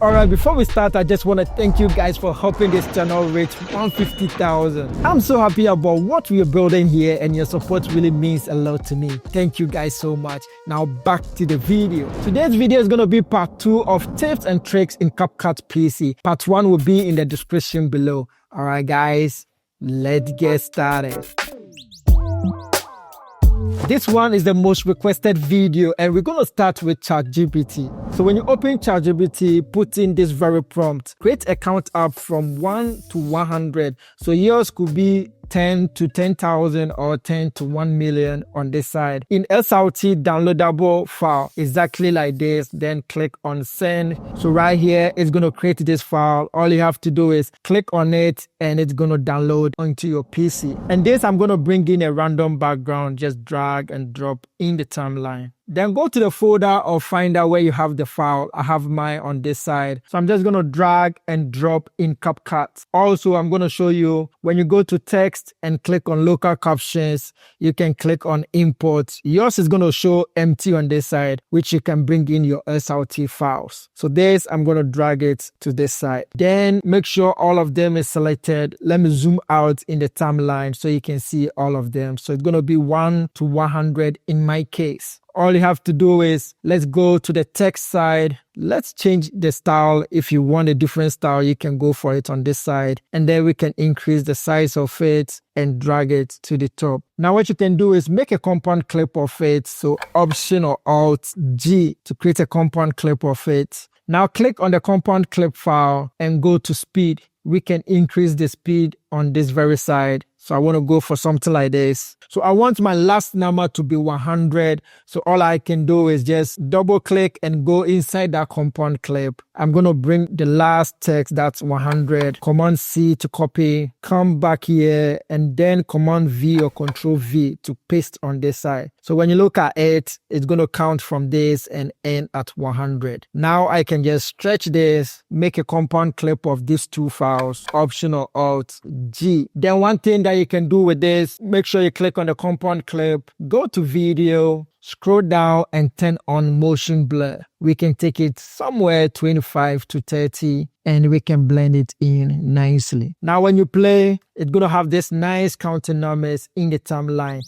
Alright, before we start, I just want to thank you guys for helping this channel reach 150,000. I'm so happy about what we are building here, and your support really means a lot to me. Thank you guys so much. Now back to the video. Today's video is going to be part 2 of tips and tricks in CapCut PC. Part 1 will be in the description below. Alright guys, let's get started. This one is the most requested video, and we're going to start with ChatGPT. So when you open ChatGPT, put in this very prompt. Create a count up from 1 to 100. So yours could be 10 to 10,000 or 10 to 1 million on this side. In SRT downloadable file, exactly like this, then click on send. So right here, it's going to create this file. All you have to do is click on it and it's going to download onto your PC. And this, I'm going to bring in a random background, just drag and drop in the timeline. Then go to the folder or finder where you have the file. I have mine on this side. So I'm just going to drag and drop in CapCut. Also, I'm going to show you when you go to text and click on local captions, you can click on import. Yours is going to show empty on this side, which you can bring in your SRT files. So this, I'm going to drag it to this side. Then make sure all of them is selected. Let me zoom out in the timeline so you can see all of them. So it's going to be 1 to 100 in my case. All you have to do is, let's go to the text side. Let's change the style. If you want a different style, you can go for it on this side. And then we can increase the size of it and drag it to the top. Now what you can do is make a compound clip of it. So Option or Alt G to create a compound clip of it. Now click on the compound clip file and go to speed. We can increase the speed on this very side. So I want to go for something like this. So I want my last number to be 100. So all I can do is just double click and go inside that compound clip. I'm going to bring the last text, that's 100. Command C to copy, come back here, and then Command V or Control V to paste on this side. So when you look at it, it's going to count from this and end at 100. Now I can just stretch this, make a compound clip of these two files, Option or Alt G. Then one thing that you can do with this, make sure you click on the compound clip, go to video, scroll down and turn on motion blur. We can take it somewhere 25 to 30 and we can blend it in nicely. Now when you play, it's going to have this nice counting numbers in the timeline.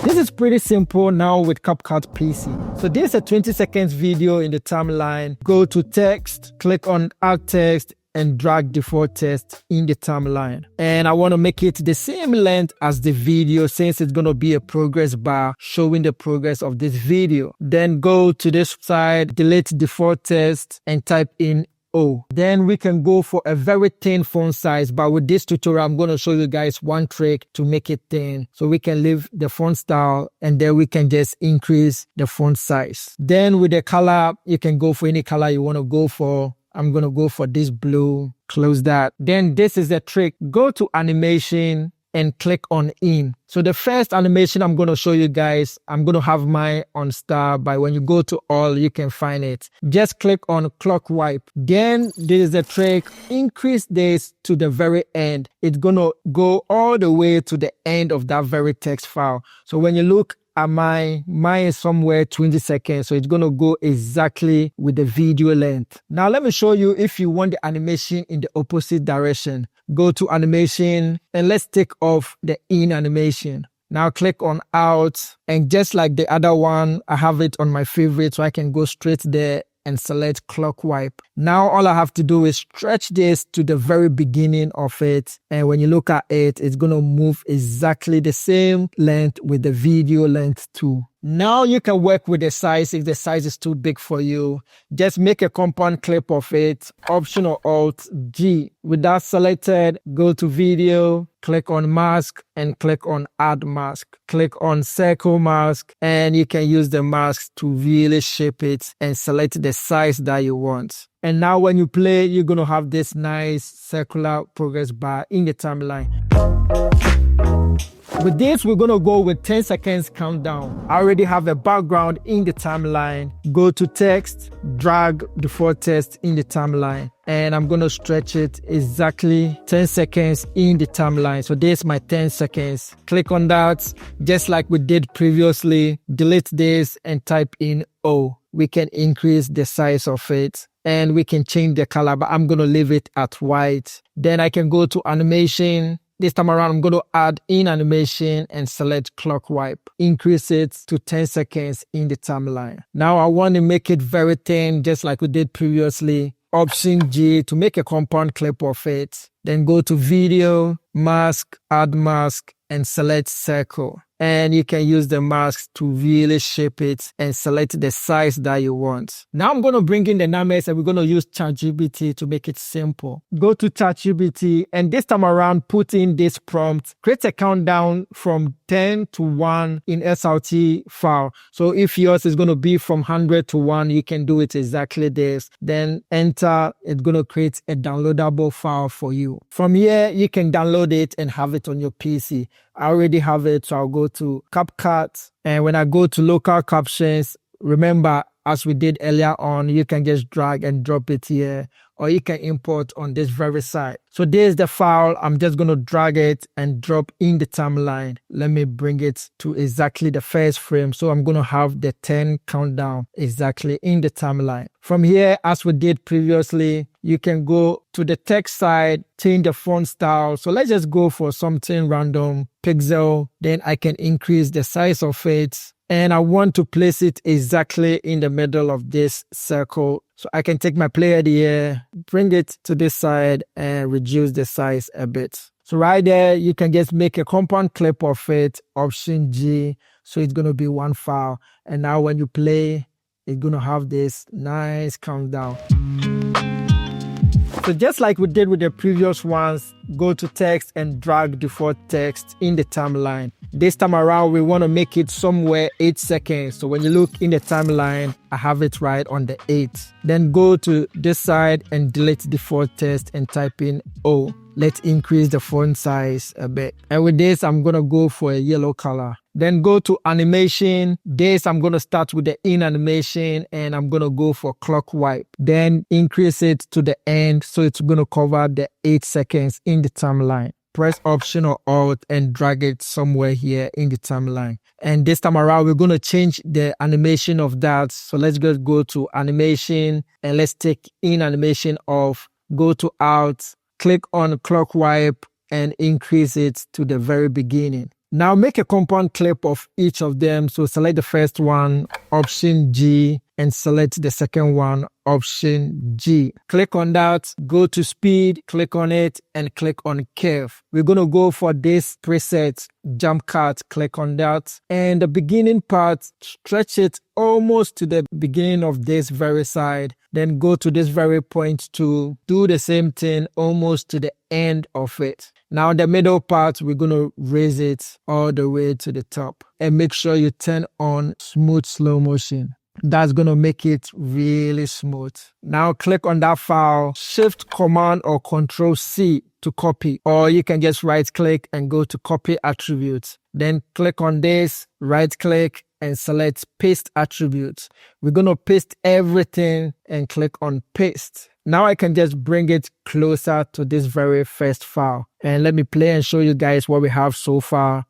This is pretty simple now with CapCut PC. So this is a 20 seconds video in the timeline. Go to text, click on add text, and drag default text in the timeline. And I want to make it the same length as the video, since it's going to be a progress bar showing the progress of this video. Then go to this side, delete default text and type in O. Then we can go for a very thin font size, but with this tutorial I'm going to show you guys one trick to make it thin. So we can leave the font style and then we can just increase the font size. Then with the color, you can go for any color you want to go for. I'm going to go for this blue, close that. Then this is the trick. Go to animation and click on in. So the first animation I'm going to show you guys, I'm going to have mine on star, but when you go to all, you can find it. Just click on clock wipe. Then this is the trick. Increase this to the very end. It's going to go all the way to the end of that very text file. So when you look at mine is somewhere 20 seconds. So it's going to go exactly with the video length. Now let me show you if you want the animation in the opposite direction. Go to animation and let's take off the in animation. Now click on out, and just like the other one, I have it on my favorite, so I can go straight there and select clock wipe. Now all I have to do is stretch this to the very beginning of it, and when you look at it, it's going to move exactly the same length with the video length too. Now you can work with the size. If the size is too big for you, just make a compound clip of it, Option or Alt G. With that selected, go to video, click on mask and click on add mask. Click on circle mask and you can use the mask to really shape it and select the size that you want. And now when you play, you're going to have this nice circular progress bar in the timeline. With this, we're going to go with 10 seconds countdown. I already have a background in the timeline. Go to text, drag default text in the timeline. And I'm going to stretch it exactly 10 seconds in the timeline. So this is my 10 seconds. Click on that, just like we did previously. Delete this and type in O. we can increase the size of it and we can change the color, but I'm going to leave it at white. Then I can go to animation. This time around, I'm going to add in animation and select clock wipe. Increase it to 10 seconds in the timeline. Now I want to make it very thin, just like we did previously. Option G to make a compound clip of it. Then go to video, mask, add mask, and select circle. And you can use the mask to really shape it and select the size that you want. Now I'm going to bring in the numbers and we're going to use ChatGPT to make it simple. Go to ChatGPT and this time around put in this prompt. Create a countdown from 10 to 1 in SRT file. So if yours is going to be from 100 to 1, you can do it exactly this. Then enter, it's going to create a downloadable file for you. From here, you can download it and have it on your PC. I already have it, so I'll go to CapCut. And when I go to local captions, remember, as we did earlier on, you can just drag and drop it here, or you can import on this very side. So there's the file. I'm just going to drag it and drop in the timeline. Let me bring it to exactly the first frame. So I'm going to have the 10 countdown exactly in the timeline. From here, as we did previously, you can go to the text side, change the font style. So let's just go for something random, pixel. Then I can increase the size of it. And I want to place it exactly in the middle of this circle. So I can take my player here, bring it to this side and reduce the size a bit. So right there, you can just make a compound clip of it, Option G. So it's going to be one file. And now when you play, it's going to have this nice countdown. So just like we did with the previous ones, go to text and drag default text in the timeline. This time around, we want to make it somewhere 8 seconds. So when you look in the timeline, I have it right on the 8. Then go to this side and delete default text and type in O. Let's increase the font size a bit. And with this, I'm going to go for a yellow color. Then go to animation. This, I'm going to start with the in animation and I'm going to go for clock wipe. Then increase it to the end. So it's going to cover the 8 seconds in the timeline. Press Option or Alt and drag it somewhere here in the timeline. And this time around, we're going to change the animation of that. So let's just go to animation and let's take in animation off. Go to Alt, click on clock wipe and increase it to the very beginning. Now make a compound clip of each of them. So select the first one, Option G, and select the second one, Option G. Click on that, go to speed, click on it, and click on curve. We're going to go for this preset, jump cut, click on that. And the beginning part, stretch it almost to the beginning of this very side. Then go to this very point to do the same thing almost to the end of it. Now the middle part, we're going to raise it all the way to the top. And make sure you turn on smooth slow motion. That's going to make it really smooth. Now click on that file, Shift Command or Control C to copy, or you can just right click and go to copy attributes. Then click on this, right click and select paste attributes. We're going to paste everything and click on paste. Now I can just bring it closer to this very first file. And let me play and show you guys what we have so far.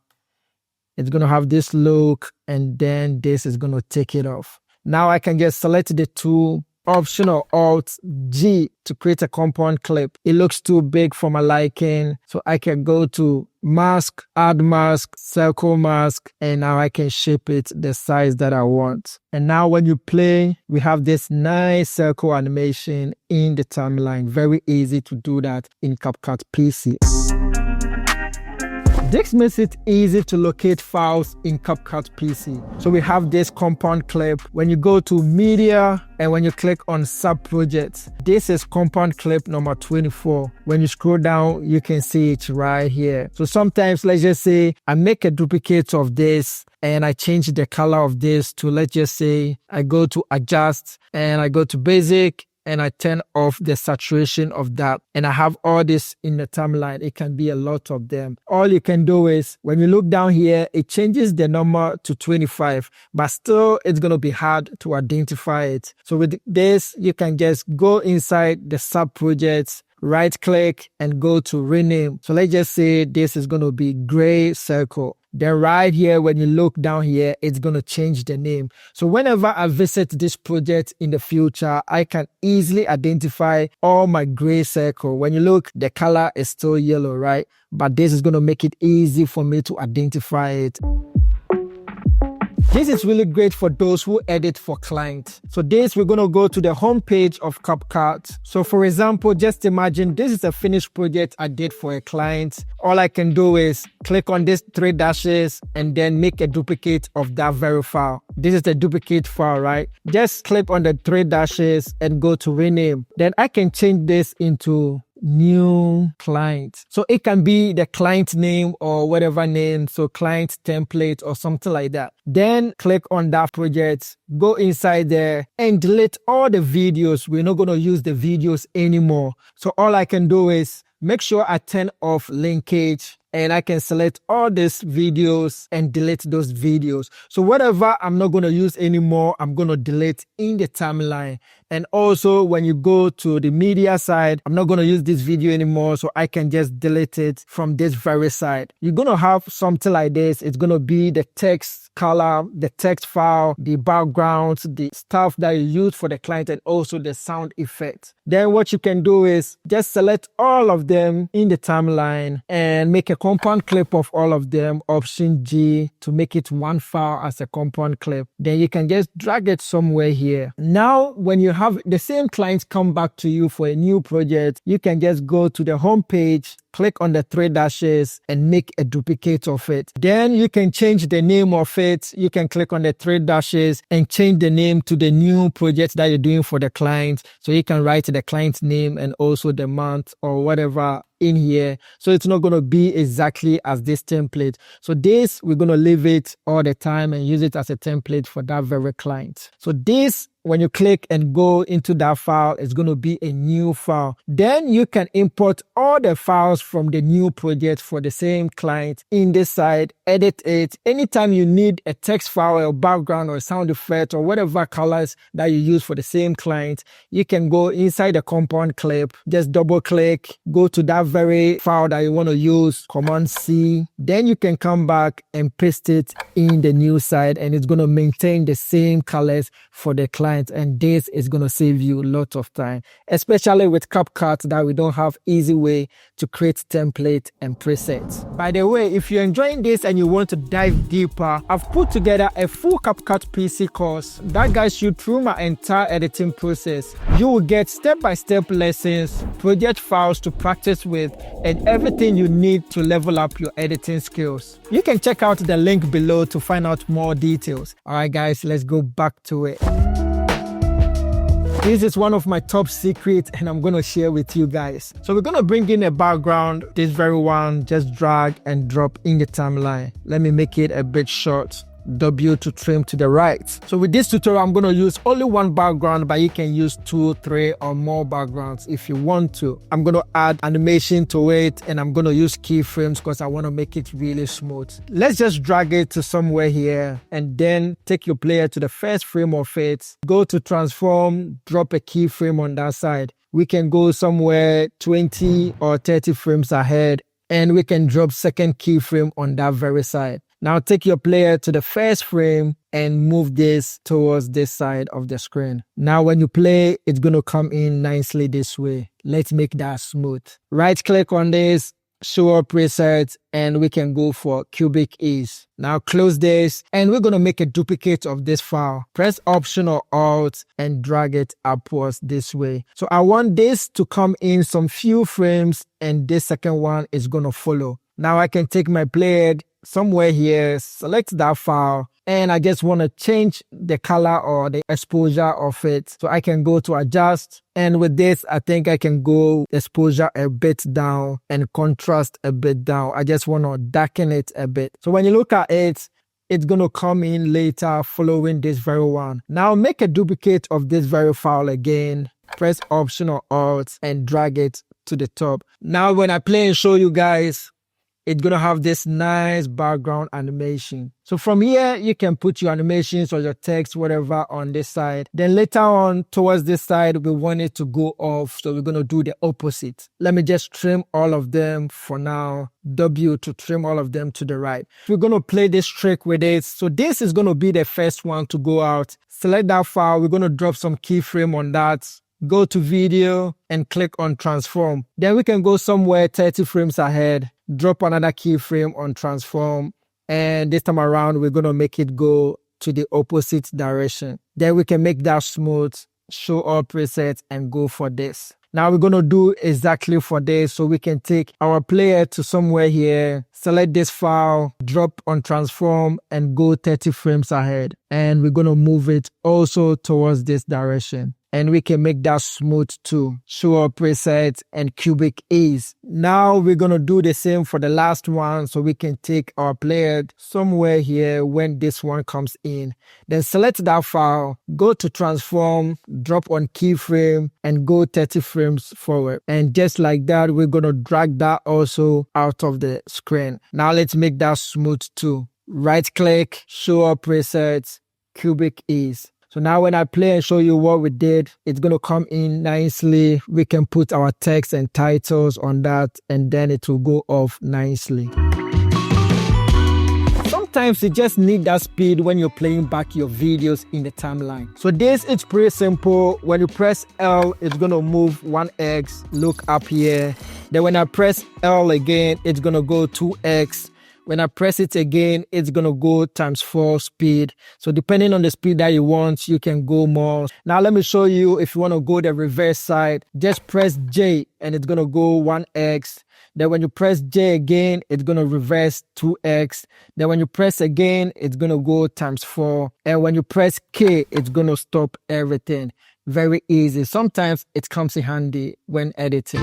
It's going to have this look and then this is going to take it off. Now I can just select the tool, Option or Alt G to create a compound clip. It looks too big for my liking. So I can go to mask, add mask, circle mask, and now I can shape it the size that I want. And now when you play, we have this nice circle animation in the timeline. Very easy to do that in CapCut PC. This makes it easy to locate files in CapCut PC. So we have this compound clip. When you go to media and when you click on sub-projects, this is compound clip number 24. When you scroll down, you can see it right here. So sometimes let's just say I make a duplicate of this and I change the color of this to, let's just say I go to adjust and I go to basic and I turn off the saturation of that. And I have all this in the timeline. It can be a lot of them. All you can do is when you look down here, it changes the number to 25, but still it's going to be hard to identify it. So with this, you can just go inside the sub projects, right click and go to rename. So let's just say this is going to be gray circle. Then right here, when you look down here, it's going to change the name. So whenever I visit this project in the future, I can easily identify all my gray circle. When you look, the color is still yellow, right? But this is going to make it easy for me to identify it. This is really great for those who edit for clients. So this, we're going to go to the home page of CapCut. So for example, just imagine this is a finished project I did for a client. All I can do is click on these 3 dashes and then make a duplicate of that very file. This is the duplicate file, right? Just click on the 3 dashes and go to rename. Then I can change this into new client. So it can be the client name or whatever name. So client template or something like that. Then click on that project, go inside there and delete all the videos. We're not going to use the videos anymore. So all I can do is make sure I turn off linkage and I can select all these videos and delete those videos. So whatever I'm not going to use anymore, I'm going to delete in the timeline. And also when you go to the media side, I'm not going to use this video anymore. So I can just delete it from this very side. You're going to have something like this. It's going to be the text color, the text file, the backgrounds, the stuff that you use for the client, and also the sound effect. Then what you can do is just select all of them in the timeline and make a compound clip of all of them, Option G, to make it one file as a compound clip. Then you can just drag it somewhere here. Now, when you have the same client come back to you for a new project, you can just go to the home page, click on the 3 dashes and make a duplicate of it. Then you can change the name of it. You can click on the 3 dashes and change the name to the new project that you're doing for the client. So you can write the client's name and also the month or whatever in here. So it's not going to be exactly as this template. So this, we're going to leave it all the time and use it as a template for that very client. So this, when you click and go into that file, it's going to be a new file. Then you can import all the files from the new project for the same client in this side, edit it. Anytime you need a text file or background or sound effect or whatever colors that you use for the same client, you can go inside the compound clip, just double click, go to that very file that you want to use, Command C. Then you can come back and paste it in the new side and it's going to maintain the same colors for the client. And this is going to save you a lot of time, especially with CapCut that we don't have easy way to create template and presets. By the way, if you're enjoying this and you want to dive deeper, I've put together a full CapCut PC course that guides you through my entire editing process. You will get step-by-step lessons, project files to practice with, and everything you need to level up your editing skills. You can check out the link below to find out more details. All right, guys, let's go back to it. This is one of my top secrets and I'm going to share with you guys. So we're going to bring in a background, this very one, just drag and drop in the timeline. Let me make it a bit short. W to trim to the right. So with this tutorial, I'm going to use only one background, but you can use 2, 3 or more backgrounds if you want to. I'm going to add animation to it and I'm going to use keyframes because I want to make it really smooth. Let's just drag it to somewhere here and then take your player to the first frame of it. Go to transform, drop a keyframe on that side. We can go somewhere 20 or 30 frames ahead and we can drop second keyframe on that very side. Now take your player to the first frame and move this towards this side of the screen. Now when you play, it's going to come in nicely this way. Let's make that smooth. Right click on this, show up presets, and we can go for cubic ease. Now close this and we're going to make a duplicate of this file. Press Option or Alt and drag it upwards this way. So I want this to come in some few frames and this second one is going to follow. Now I can take my player somewhere here, select that file, and I just want to change the color or the exposure of it. So I can go to adjust, and with this, I think I can go exposure a bit down and contrast a bit down. I just want to darken it a bit. So when you look at it, it's going to come in later following this very one. Now make a duplicate of this very file again. Press Option or Alt and drag it to the top. Now when I play and show you guys, it's gonna have this nice background animation. So from here, you can put your animations or your text, whatever, on this side. Then later on, towards this side, we want it to go off. So we're gonna do the opposite. Let me just trim all of them for now. W to trim all of them to the right. We're gonna play this trick with it. So this is gonna be the first one to go out. Select that file. We're gonna drop some keyframe on that. Go to video and click on transform. Then we can go somewhere 30 frames ahead, drop another keyframe on transform, and this time around we're going to make it go to the opposite direction. Then we can make that smooth, show all presets, and go for this. Now we're going to do exactly for this. So we can take our player to somewhere here, select this file, drop on transform, and go 30 frames ahead. And we're going to move it also towards this direction. And we can make that smooth too. Show our presets and cubic ease. Now we're going to do the same for the last one. So we can take our player somewhere here when this one comes in. Then select that file, go to transform, drop on keyframe, and go 30 frames forward. And just like that, we're going to drag that also out of the screen. Now let's make that smooth too. Right click, show our presets, cubic ease. So now when I play and show you what we did, it's going to come in nicely. We can put our text and titles on that, and then it will go off nicely. Sometimes you just need that speed when you're playing back your videos in the timeline. So this is pretty simple. When you press L, it's going to move 1x, look up here. Then when I press L again, it's going to go 2x. When I press it again, it's going to go ×4 speed. So depending on the speed that you want, you can go more. Now let me show you if you want to go the reverse side. Just press J and it's going to go 1x. Then when you press J again, it's going to reverse 2x. Then when you press again, it's going to go ×4. And when you press K, it's going to stop everything. Very easy. Sometimes it comes in handy when editing.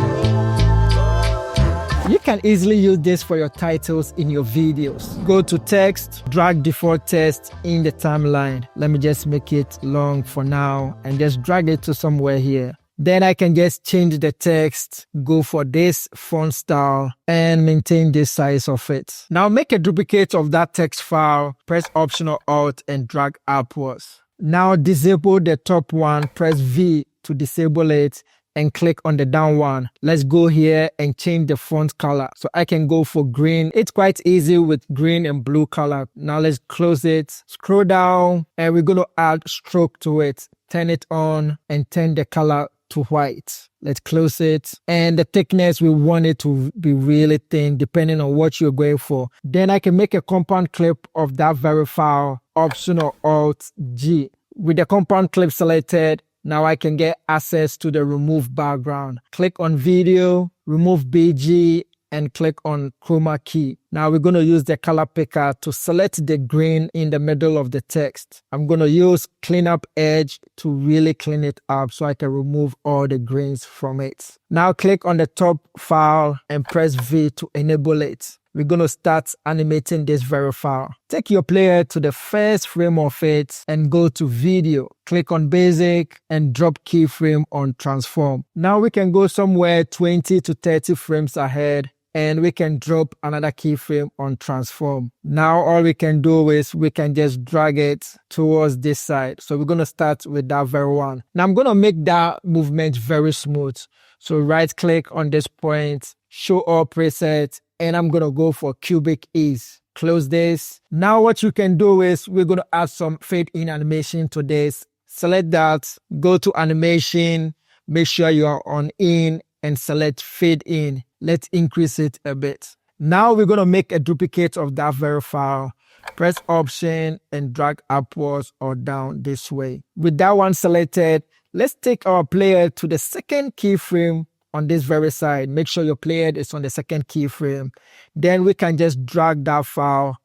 You can easily use this for your titles in your videos. Go to text, drag default text in the timeline. Let me just make it long for now and just drag it to somewhere here. Then I can just change the text, go for this font style and maintain this size of it. Now make a duplicate of that text file, press Option or Alt and drag upwards. Now disable the top one, press V to disable it and click on the down one. Let's go here and change the font color. So I can go for green. It's quite easy with green and blue color. Now let's close it. Scroll down and we're going to add stroke to it. Turn it on and turn the color to white. Let's close it. And the thickness, we want it to be really thin depending on what you're going for. Then I can make a compound clip of that very file. Option or Alt G. With the compound clip selected, now I can get access to the remove background. Click on video, remove BG, and click on chroma key. Now we're going to use the color picker to select the green in the middle of the text. I'm going to use clean up edge to really clean it up so I can remove all the greens from it. Now click on the top file and press V to enable it. We're going to start animating this very file. Take your player to the first frame of it and go to video. Click on basic and drop keyframe on transform. Now we can go somewhere 20 to 30 frames ahead and we can drop another keyframe on transform. Now all we can do is we can just drag it towards this side. So we're going to start with that very one. Now I'm going to make that movement very smooth. So right click on this point, show all presets, and I'm going to go for cubic ease. Close this. Now what you can do is we're going to add some fade in animation to this. Select that, go to animation, make sure you are on in and select fade in. Let's increase it a bit. Now we're going to make a duplicate of that very file. Press Option and drag upwards or down this way. With that one selected, let's take our player to the second keyframe on this very side. Make sure your player is on the second keyframe. Then we can just drag that file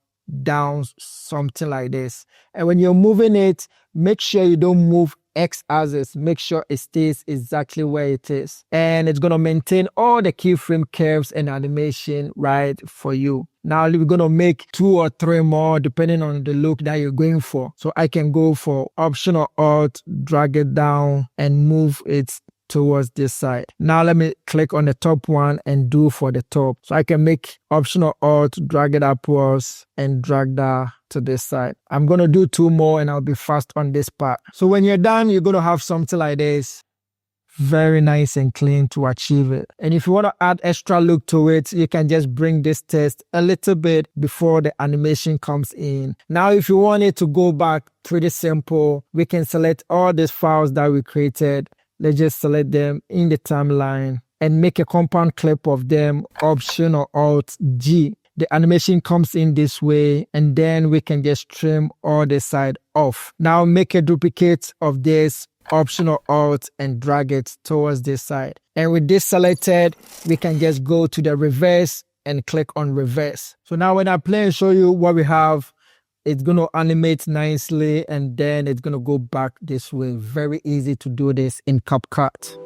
down something like this. And when you're moving it, make sure you don't move X-axis. Make sure it stays exactly where it is. And it's going to maintain all the keyframe curves and animation right for you. Now we're going to make 2 or 3 more depending on the look that you're going for. So I can go for Option or Alt, drag it down and move it towards this side. Now let me click on the top one and do for the top. So I can make Option or Alt, drag it upwards and drag that to this side. I'm going to do 2 more and I'll be fast on this part. So when you're done, you're going to have something like this. Very nice and clean to achieve it. And if you want to add extra look to it, you can just bring this text a little bit before the animation comes in. Now, if you want it to go back, pretty simple. We can select all these files that we created. Let's just select them in the timeline and make a compound clip of them, Option or Alt G. The animation comes in this way, and then we can just trim all the side off. Now make a duplicate of this, Option or Alt, and drag it towards this side. And with this selected, we can just go to the reverse and click on reverse. So now when I play and show you what we have, it's going to animate nicely and then it's going to go back this way. Very easy to do this in CapCut.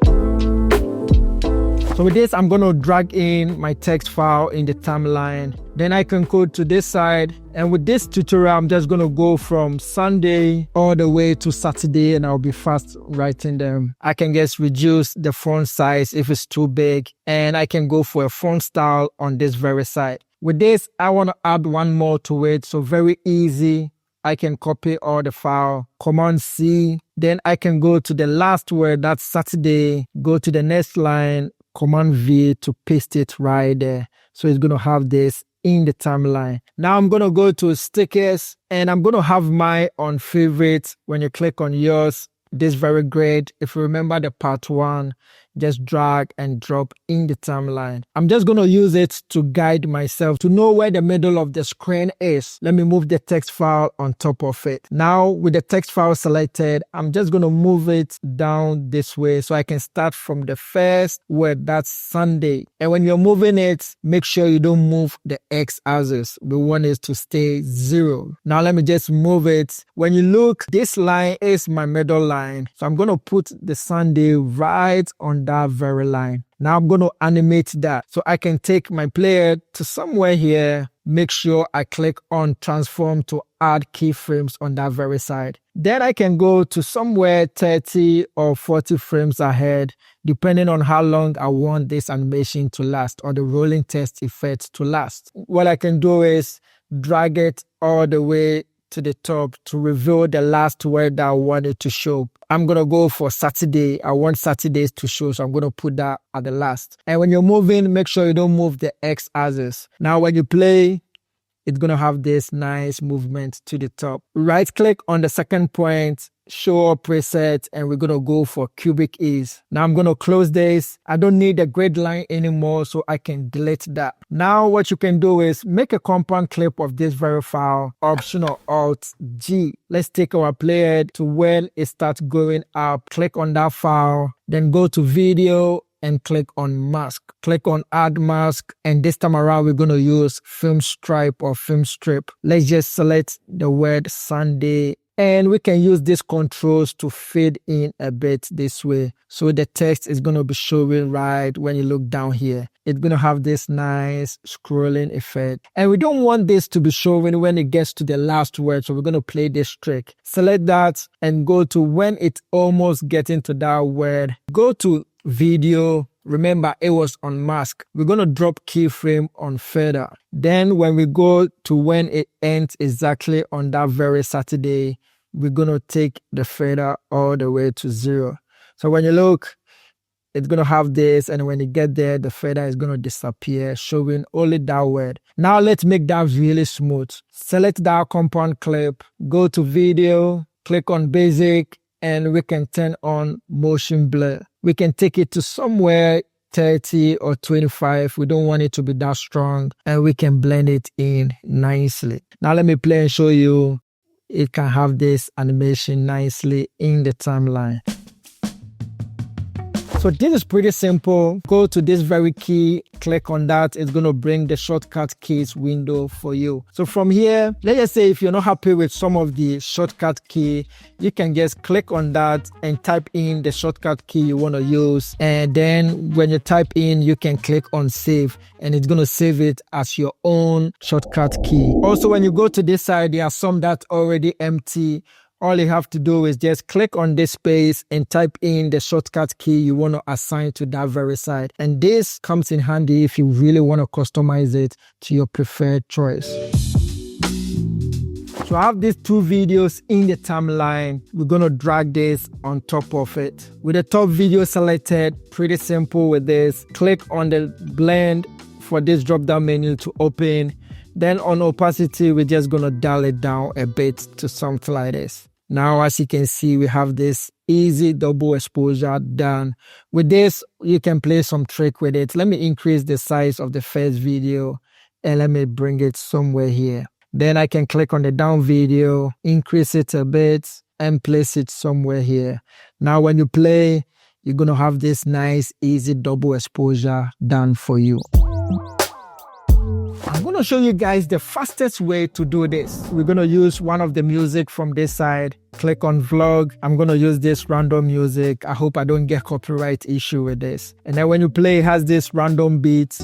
So with this, I'm going to drag in my text file in the timeline. Then I can go to this side. And with this tutorial, I'm just going to go from Sunday all the way to Saturday and I'll be fast writing them. I can just reduce the font size if it's too big. And I can go for a font style on this very side. With this, I want to add one more to it. So very easy. I can copy all the file, Command C. Then I can go to the last word, that's Saturday. Go to the next line, Command V to paste it right there. So it's going to have this in the timeline. Now I'm going to go to stickers and I'm going to have mine on favorites. When you click on yours, this is very great. If you remember the part 1, just drag and drop in the timeline. I'm just going to use it to guide myself to know where the middle of the screen is. Let me move the text file on top of it. Now with the text file selected, I'm just going to move it down this way so I can start from the first word, that's Sunday. And when you're moving it, make sure you don't move the x-axis. We want it to stay 0. Now let me just move it. When you look, this line is my middle line. So I'm going to put the Sunday right on that very line. Now I'm going to animate that. So I can take my player to somewhere here, make sure I click on transform to add keyframes on that very side. Then I can go to somewhere 30 or 40 frames ahead, depending on how long I want this animation to last or the rolling text effect to last. What I can do is drag it all the way to the top to reveal the last word that I wanted to show. I'm going to go for Saturday. I want Saturdays to show, so I'm going to put that at the last. And when you're moving, make sure you don't move the x-axis. Now when you play, it's going to have this nice movement to the top. Right click on the second point, show all presets, and we're going to go for cubic ease. Now I'm going to close this. I don't need the grid line anymore, so I can delete that. Now what you can do is make a compound clip of this very file, Option or Alt G. Let's take our player to when it starts going up. Click on that file, then go to video and click on mask. Click on add mask, and this time around we're going to use film stripe or film strip. Let's just select the word Sunday, and we can use these controls to fade in a bit this way. So the text is going to be showing right when you look down here. It's going to have this nice scrolling effect. And we don't want this to be showing when it gets to the last word. So we're going to play this trick. Select that and go to when it's almost getting to that word. Go to video. Remember, it was on mask. We're going to drop keyframe on fader. Then when we go to when it ends exactly on that very Saturday, we're going to take the fader all the way to 0. So when you look, it's going to have this, and when you get there, the fader is going to disappear, showing only that word. Now let's make that really smooth. Select that compound clip, go to video, click on basic, and we can turn on motion blur. We can take it to somewhere 30 or 25. We don't want it to be that strong, and we can blend it in nicely. Now let me play and show you. It can have this animation nicely in the timeline. So this is pretty simple. Go to this very key, click on that. It's going to bring the shortcut keys window for you. So from here, let's just say if you're not happy with some of the shortcut key, you can just click on that and type in the shortcut key you want to use. And then when you type in, you can click on save, and it's going to save it as your own shortcut key. Also, when you go to this side, there are some that already empty. All you have to do is just click on this space and type in the shortcut key you want to assign to that very side. And this comes in handy if you really want to customize it to your preferred choice. So I have these two videos in the timeline. We're going to drag this on top of it. With the top video selected, pretty simple with this. Click on the blend for this drop down menu to open. Then on opacity, we're just going to dial it down a bit to something like this. Now, as you can see, we have this easy double exposure done. With this, you can play some trick with it. Let me increase the size of the first video and let me bring it somewhere here. Then I can click on the down video, increase it a bit and place it somewhere here. Now, when you play, you're going to have this nice, easy double exposure done for you. I'm going to show you guys the fastest way to do this. We're going to use one of the music from this side. Click on vlog. I'm going to use this random music. I hope I don't get copyright issue with this. And then when you play, it has this random beat.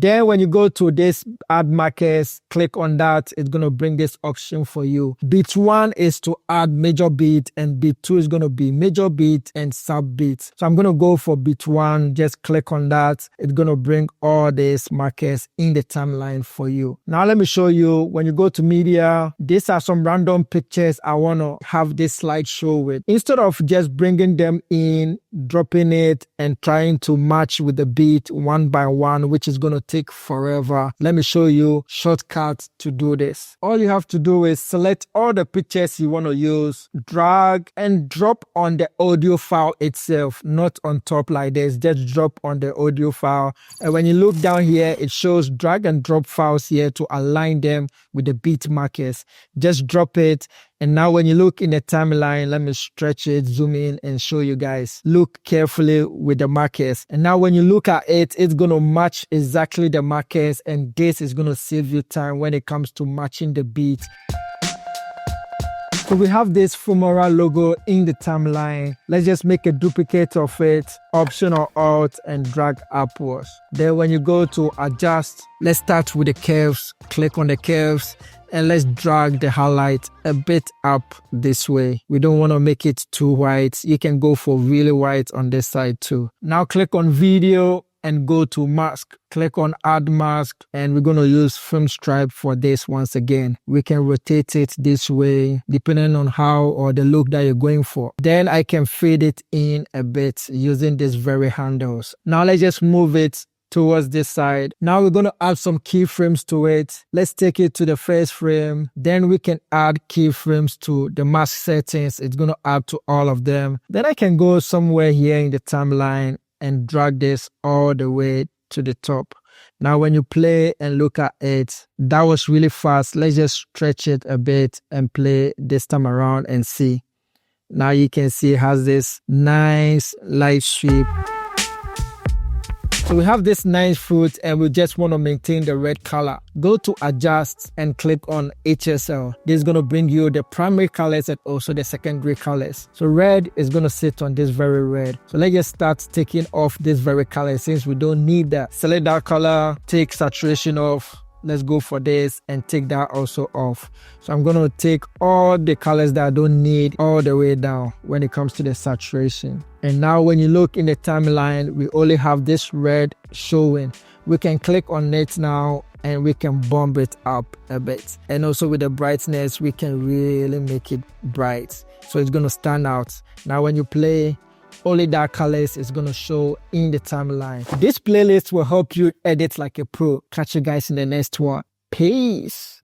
Then when you go to this add markers, click on that. It's going to bring this option for you. Beat 1 is to add major beat and beat 2 is going to be major beat and sub beat. So I'm going to go for beat 1. Just click on that. It's going to bring all these markers in the timeline for you. Now let me show you when you go to media, these are some random pictures I want to have this slideshow with. Instead of just bringing them in, dropping it and trying to match with the beat one by one, which is going to take forever. Let me show you shortcuts to do this. All you have to do is select all the pictures you want to use, drag and drop on the audio file itself, not on top like this. Just drop on the audio file. And when you look down here, it shows drag and drop files here to align them with the beat markers. Just drop it. And now when you look in the timeline, let me stretch it, zoom in and show you guys. Look carefully with the markers. And now when you look at it, it's going to match exactly the markers. And this is going to save you time when it comes to matching the beat. So we have this Fumora logo in the timeline. Let's just make a duplicate of it, Option or Alt and drag upwards. Then when you go to adjust, let's start with the curves. Click on the curves. And let's drag the highlight a bit up this way. We don't want to make it too white. You can go for really white on this side too. Now click on video and go to mask. Click on add mask and we're going to use film stripe for this once again. We can rotate it this way depending on how or the look that you're going for. Then I can fade it in a bit using these very handles. Now let's just move it towards this side. Now we're going to add some keyframes to it. Let's take it to the first frame. Then we can add keyframes to the mask settings. It's going to add to all of them. Then I can go somewhere here in the timeline and drag this all the way to the top. Now when you play and look at it, that was really fast. Let's just stretch it a bit and play this time around and see. Now you can see it has this nice light sweep. So we have this nice fruit and we just want to maintain the red color. Go to adjust and click on HSL. This is going to bring you the primary colors and also the secondary colors. So red is going to sit on this very red. So let's just start taking off this very color since we don't need that. Select that color, take saturation off. Let's go for this and take that also off. So I'm going to take all the colors that I don't need all the way down when it comes to the saturation. And now when you look in the timeline, we only have this red showing. We can click on it now and we can bump it up a bit. And also with the brightness, we can really make it bright. So it's going to stand out. Now when you play, only dark colors is going to show in the timeline. This playlist will help you edit like a pro. Catch you guys in the next one. Peace.